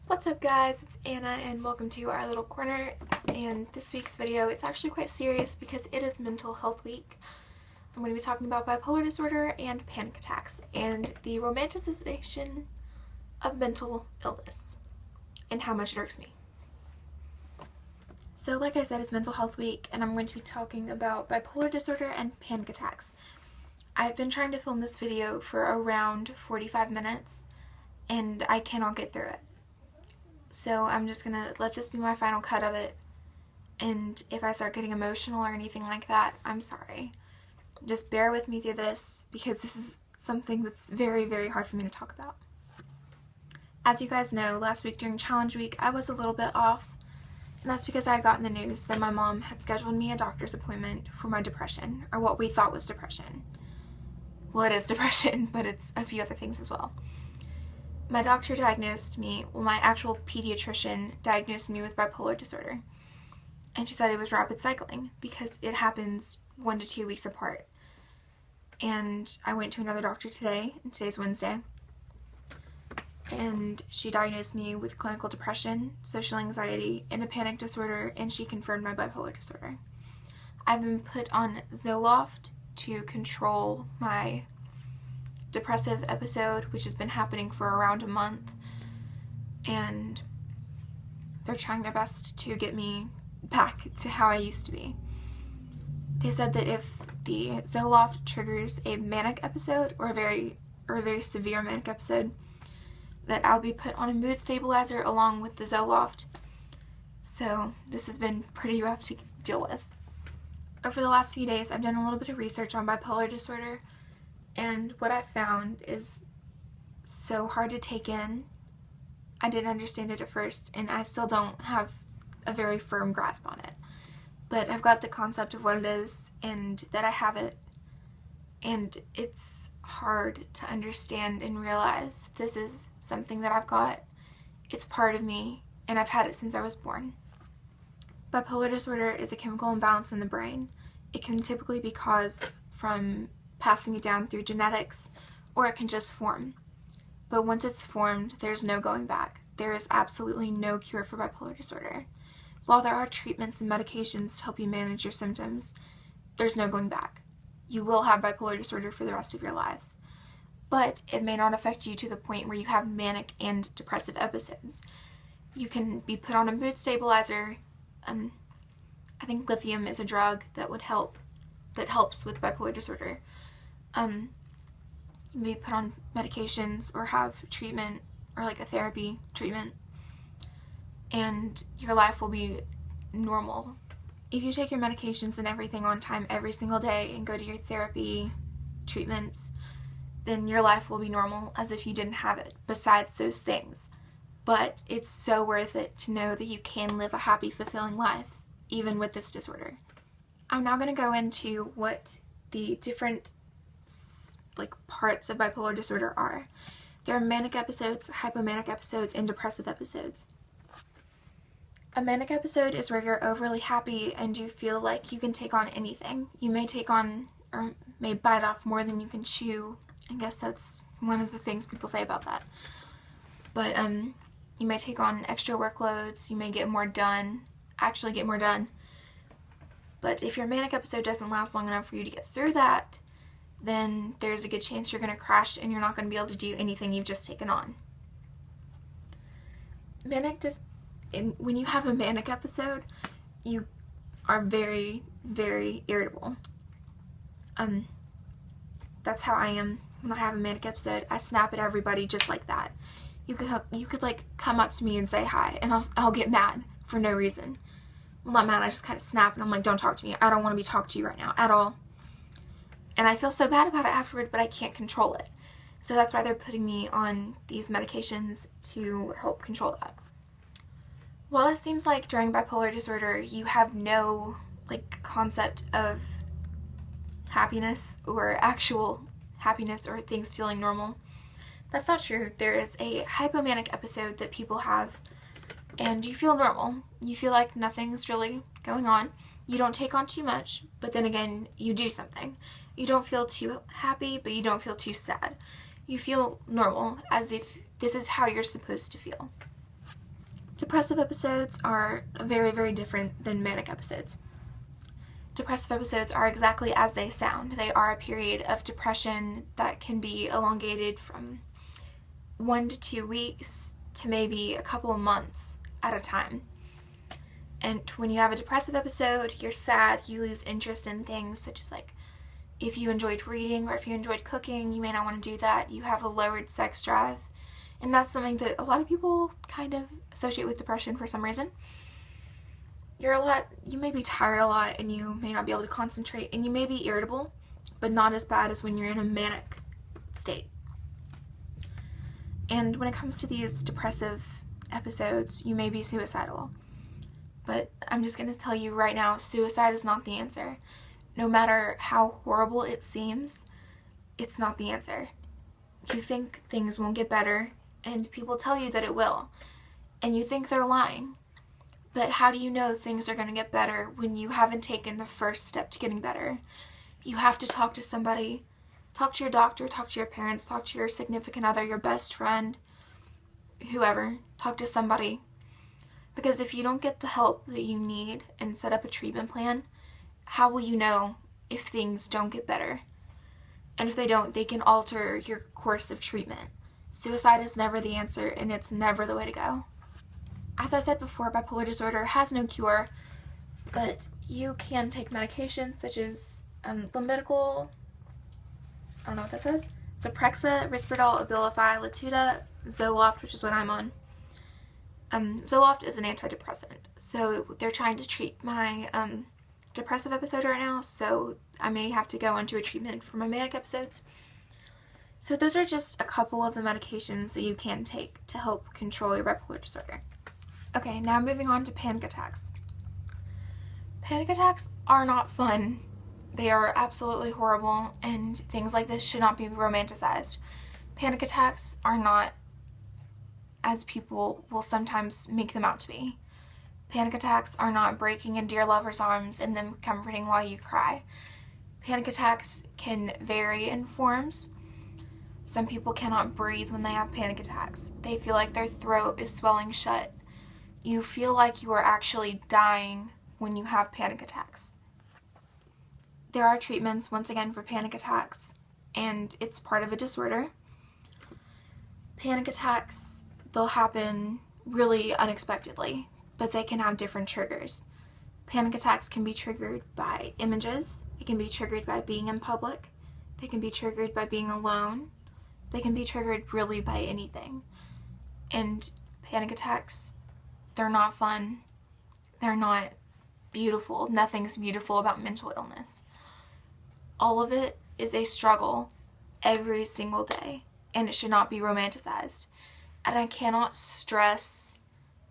What's up guys, it's Anna and welcome to Our Little Corner, and this week's video is actually quite serious because it is Mental Health Week. I'm going to be talking about bipolar disorder and panic attacks and the romanticization of mental illness and how much it irks me. So like I said, it's Mental Health Week and I'm going to be talking about bipolar disorder and panic attacks. I've been trying to film this video for around 45 minutes and I cannot get through it. So I'm just gonna let this be my final cut of it, and if I start getting emotional or anything like that, I'm sorry. Just bear with me through this because this is something that's very, very hard for me to talk about. As you guys know, last week during Challenge Week, I was a little bit off, and that's because I had gotten the news that my mom had scheduled me a doctor's appointment for my depression, or what we thought was depression. Well, it is depression, but it's a few other things as well. My doctor diagnosed me, well, my actual pediatrician diagnosed me with bipolar disorder. And she said it was rapid cycling because it happens 1 to 2 weeks apart. And I went to another doctor today, and today's Wednesday, and she diagnosed me with clinical depression, social anxiety, and a panic disorder, and she confirmed my bipolar disorder. I've been put on Zoloft to control my depressive episode, which has been happening for around a month, and they're trying their best to get me back to how I used to be. They said that if the Zoloft triggers a manic episode or a very severe manic episode, that I'll be put on a mood stabilizer along with the Zoloft. So this has been pretty rough to deal with. Over the last few days, I've done a little bit of research on bipolar disorder, and what I found is so hard to take in. I didn't understand it at first, and I still don't have a very firm grasp on it. But I've got the concept of what it is, and that I have it, and it's hard to understand and realize this is something that I've got. It's part of me, and I've had it since I was born. Bipolar disorder is a chemical imbalance in the brain. It can typically be caused from passing it down through genetics, or it can just form. But once it's formed, there's no going back. There is absolutely no cure for bipolar disorder. While there are treatments and medications to help you manage your symptoms, there's no going back. You will have bipolar disorder for the rest of your life. But it may not affect you to the point where you have manic and depressive episodes. You can be put on a mood stabilizer. I think lithium is a drug that helps with bipolar disorder. You may be put on medications or have treatment or like a therapy treatment, and your life will be normal. If you take your medications and everything on time every single day and go to your therapy treatments, then your life will be normal as if you didn't have it besides those things. But it's so worth it to know that you can live a happy, fulfilling life even with this disorder. I'm now going to go into what the different parts of bipolar disorder are. There are manic episodes, hypomanic episodes, and depressive episodes. A manic episode is where you're overly happy and you feel like you can take on anything. You may take on or may bite off more than you can chew. I guess that's one of the things people say about that. But you may take on extra workloads, you may get more done, actually get more done. But if your manic episode doesn't last long enough for you to get through that, then there's a good chance you're going to crash and you're not going to be able to do anything you've just taken on. When you have a manic episode, you are very, very irritable. That's how I am when I have a manic episode. I snap at everybody just like that. You could like come up to me and say hi, and I'll get mad for no reason. I'm not mad, I just kind of snap and I'm like, don't talk to me. I don't want to be talked to you right now at all. And I feel so bad about it afterward, but I can't control it. So that's why they're putting me on these medications to help control that. While it seems like during bipolar disorder you have no concept of happiness or actual happiness or things feeling normal, that's not true. There is a hypomanic episode that people have and you feel normal. You feel like nothing's really going on. You don't take on too much, but then again, you do something. You don't feel too happy, but you don't feel too sad. You feel normal, as if this is how you're supposed to feel. Depressive episodes are very, very different than manic episodes. Depressive episodes are exactly as they sound. They are a period of depression that can be elongated from 1 to 2 weeks to maybe a couple of months at a time. And when you have a depressive episode, you're sad, you lose interest in things such as like if you enjoyed reading or if you enjoyed cooking, you may not want to do that. You have a lowered sex drive. And that's something that a lot of people kind of associate with depression for some reason. You may be tired a lot and you may not be able to concentrate and you may be irritable, but not as bad as when you're in a manic state. And when it comes to these depressive episodes, you may be suicidal. But I'm just going to tell you right now, suicide is not the answer. No matter how horrible it seems, it's not the answer. You think things won't get better, and people tell you that it will, and you think they're lying. But how do you know things are going to get better when you haven't taken the first step to getting better? You have to talk to somebody. Talk to your doctor, talk to your parents, talk to your significant other, your best friend, whoever. Talk to somebody. Because if you don't get the help that you need and set up a treatment plan, how will you know if things don't get better? And if they don't, they can alter your course of treatment. Suicide is never the answer, and it's never the way to go. As I said before, bipolar disorder has no cure, but you can take medications such as Lamictal, I don't know what that says, Zyprexa, Risperdal, Abilify, Latuda, Zoloft, which is what I'm on. Zoloft is an antidepressant, so they're trying to treat my depressive episode right now, so I may have to go into a treatment for my manic episodes. So those are just a couple of the medications that you can take to help control your bipolar disorder. Okay, now moving on to panic attacks. Panic attacks are not fun. They are absolutely horrible, and things like this should not be romanticized. Panic attacks are not as people will sometimes make them out to be. Panic attacks are not breaking into your lover's arms and them comforting while you cry. Panic attacks can vary in forms. Some people cannot breathe when they have panic attacks. They feel like their throat is swelling shut. You feel like you are actually dying when you have panic attacks. There are treatments, once again, for panic attacks, and it's part of a disorder. Panic attacks, they'll happen really unexpectedly, but they can have different triggers. Panic attacks can be triggered by images. It can be triggered by being in public. They can be triggered by being alone. They can be triggered really by anything. And panic attacks, they're not fun. They're not beautiful. Nothing's beautiful about mental illness. All of it is a struggle every single day, and it should not be romanticized. And I cannot stress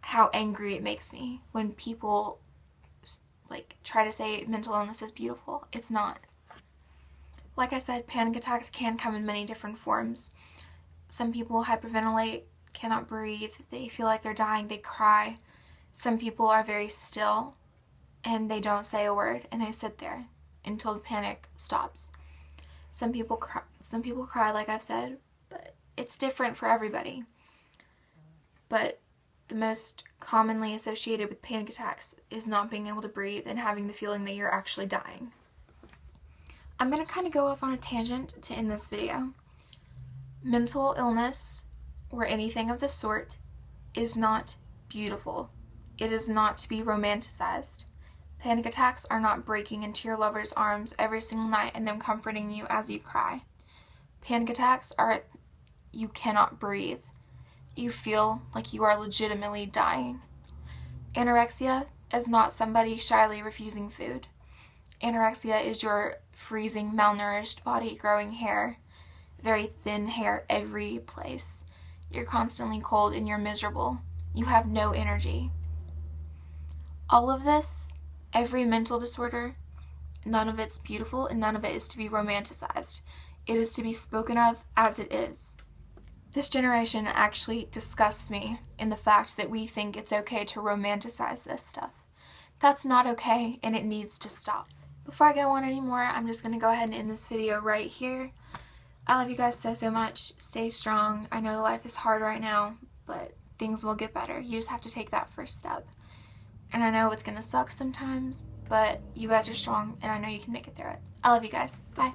how angry it makes me when people try to say mental illness is beautiful. It's not. Like I said, panic attacks can come in many different forms. Some people hyperventilate, cannot breathe, they feel like they're dying, they cry. Some people are very still and they don't say a word and they sit there until the panic stops. Some people cry, like I've said, but it's different for everybody. But the most commonly associated with panic attacks is not being able to breathe and having the feeling that you're actually dying. I'm going to kind of go off on a tangent to end this video. Mental illness, or anything of the sort, is not beautiful. It is not to be romanticized. Panic attacks are not breaking into your lover's arms every single night and them comforting you as you cry. Panic attacks are you cannot breathe. You feel like you are legitimately dying. Anorexia is not somebody shyly refusing food. Anorexia is your freezing, malnourished body growing hair, very thin hair every place. You're constantly cold and you're miserable. You have no energy. All of this, every mental disorder, none of it's beautiful and none of it is to be romanticized. It is to be spoken of as it is. This generation actually disgusts me in the fact that we think it's okay to romanticize this stuff. That's not okay, and it needs to stop. Before I go on anymore, I'm just going to go ahead and end this video right here. I love you guys so much. Stay strong. I know life is hard right now, but things will get better. You just have to take that first step. And I know it's gonna suck sometimes, but you guys are strong and I know you can make it through it. I love you guys. Bye.